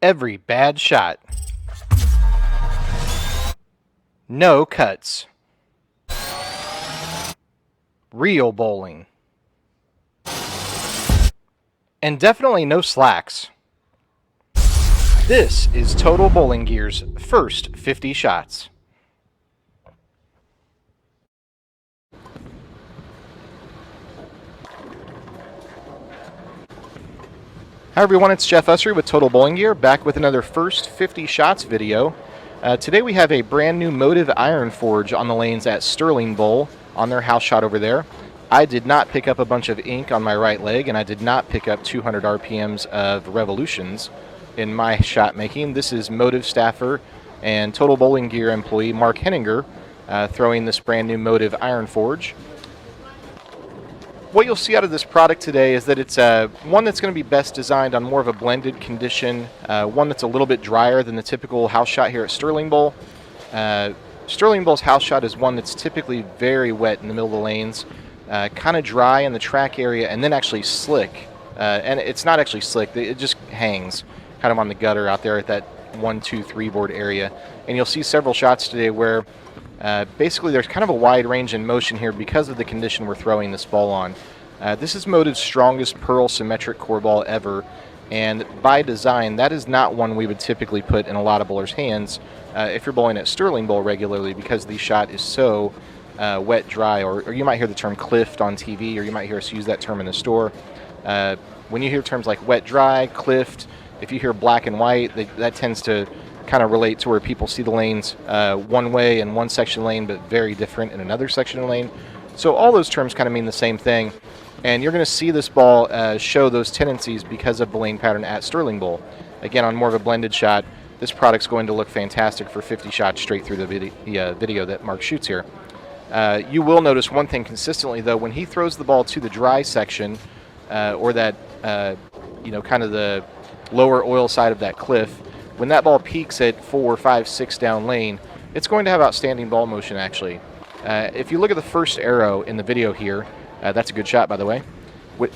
Every bad shot. No cuts. Real bowling. And definitely no slacks. This is Total Bowling Gear's first 50 shots. Hi everyone, it's Jeff Ussery with Total Bowling Gear, back with another first 50 shots video. Today we have a brand new Motiv Iron Forge on the lanes at Sterling Bowl on their house shot over there. I did not pick up a bunch of ink on my right leg, and I did not pick up 200 RPMs of revolutions in my shot making. This is Motiv staffer and Total Bowling Gear employee Mark Henninger throwing this brand new Motiv Iron Forge. What you'll see out of this product today is that it's one that's going to be best designed on more of a blended condition, one that's a little bit drier than the typical house shot here at Sterling Bowl. Sterling Bowl's house shot is one that's typically very wet in the middle of the lanes, kind of dry in the track area, and then actually slick. And it's not actually slick, it just hangs kind of on the gutter out there at that 1, 2, 3 board area. And you'll see several shots today where basically there's kind of a wide range in motion here because of the condition we're throwing this ball on. This is Motiv's strongest pearl symmetric core ball ever, and by design that is not one we would typically put in a lot of bowlers' hands if you're bowling at Sterling Bowl regularly, because the shot is so wet, dry, or you might hear the term cliffed on TV, or you might hear us use that term in the store. When you hear terms like wet, dry, cliffed, if you hear black and white, that tends to kind of relate to where people see the lanes one way in one section lane but very different in another section of lane. So all those terms kind of mean the same thing, and you're going to see this ball show those tendencies because of the lane pattern at Sterling Bowl. Again, on more of a blended shot, this product's going to look fantastic for 50 shots straight through the video that Mark shoots here. You will notice one thing consistently though: when he throws the ball to the dry section or that kind of the lower oil side of that cliff, when that ball peaks at 4, 5, 6 down lane, it's going to have outstanding ball motion actually. If you look at the first arrow in the video here, that's a good shot by the way,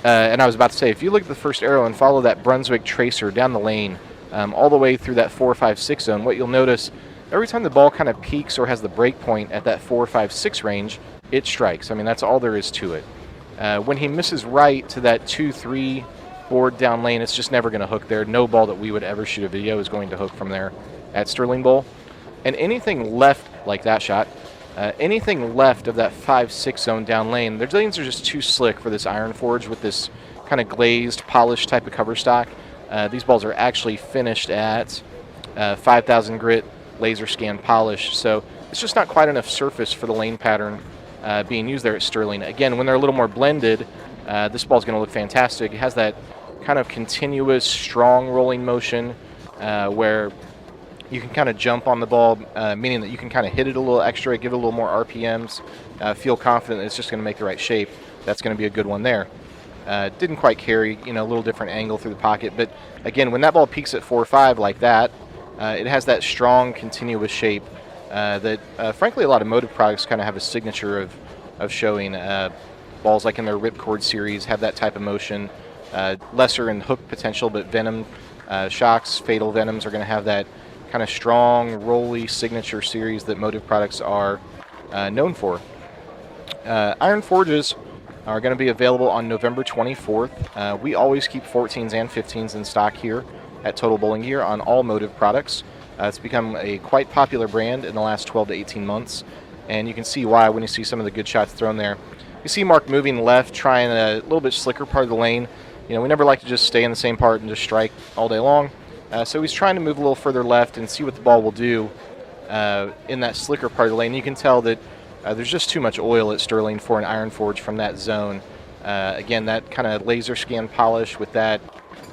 and I was about to say, if you look at the first arrow and follow that Brunswick tracer down the lane all the way through that 4, 5, 6 zone, what you'll notice, every time the ball kind of peaks or has the break point at that 4, 5, 6 range, it strikes. I mean, that's all there is to it. When he misses right to that 2, 3 board down lane, it's just never going to hook there. No ball that we would ever shoot a video is going to hook from there at Sterling Bowl. And anything left like that shot, anything left of that 5, 6 zone down lane, their lanes are just too slick for this Iron Forge with this kind of glazed, polished type of cover stock. These balls are actually finished at 5,000 grit laser scan polish, so it's just not quite enough surface for the lane pattern being used there at Sterling. Again, when they're a little more blended, this ball's going to look fantastic. It has that kind of continuous, strong rolling motion where you can kind of jump on the ball, meaning that you can kind of hit it a little extra, give it a little more RPMs, feel confident that it's just going to make the right shape. That's going to be a good one there. Didn't quite carry, a little different angle through the pocket, but again, when that ball peaks at 4 or 5 like that, it has that strong, continuous shape that, frankly, a lot of Motiv products kind of have a signature of showing. Balls like in their Ripcord series have that type of motion. Lesser in hook potential, but venom shocks, fatal venoms are going to have that kind of strong, rolly signature series that Motiv products are known for. Iron Forges are going to be available on November 24th. We always keep 14s and 15s in stock here at Total Bowling Gear on all Motiv products. It's become a quite popular brand in the last 12 to 18 months, and you can see why when you see some of the good shots thrown there. You see Mark moving left, trying a little bit slicker part of the lane. We never like to just stay in the same part and just strike all day long. So he's trying to move a little further left and see what the ball will do in that slicker part of the lane. You can tell that there's just too much oil at Sterling for an Iron Forge from that zone. Again, that kind of laser scan polish with that,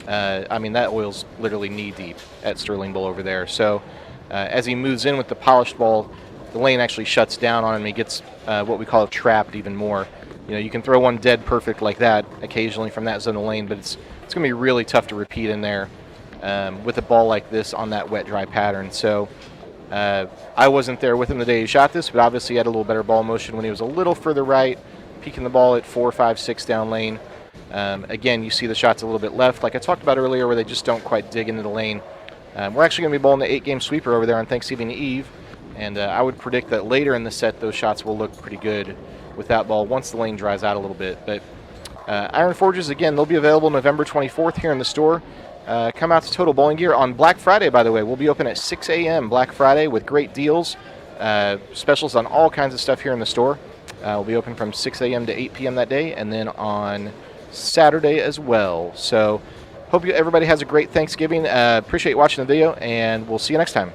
that oil's literally knee deep at Sterling Bowl over there. So as he moves in with the polished ball, the lane actually shuts down on him. He gets what we call trapped even more. You can throw one dead perfect like that occasionally from that zone of lane, but it's going to be really tough to repeat in there with a ball like this on that wet, dry pattern. So I wasn't there with him the day he shot this, but obviously he had a little better ball motion when he was a little further right, peeking the ball at 4, 5, 6 down lane. Again, you see the shots a little bit left, like I talked about earlier, where they just don't quite dig into the lane. We're actually going to be bowling the 8-game sweeper over there on Thanksgiving Eve, and I would predict that later in the set those shots will look pretty good with that ball once the lane dries out a little bit. But Iron Forges, again, they'll be available November 24th here in the store. Come out to Total Bowling Gear on Black Friday, by the way. We'll be open at 6 a.m. Black Friday with great deals, specials on all kinds of stuff here in the store. We'll be open from 6 a.m. to 8 p.m. that day, and then on Saturday as well. So hope everybody has a great Thanksgiving. Appreciate watching the video, and we'll see you next time.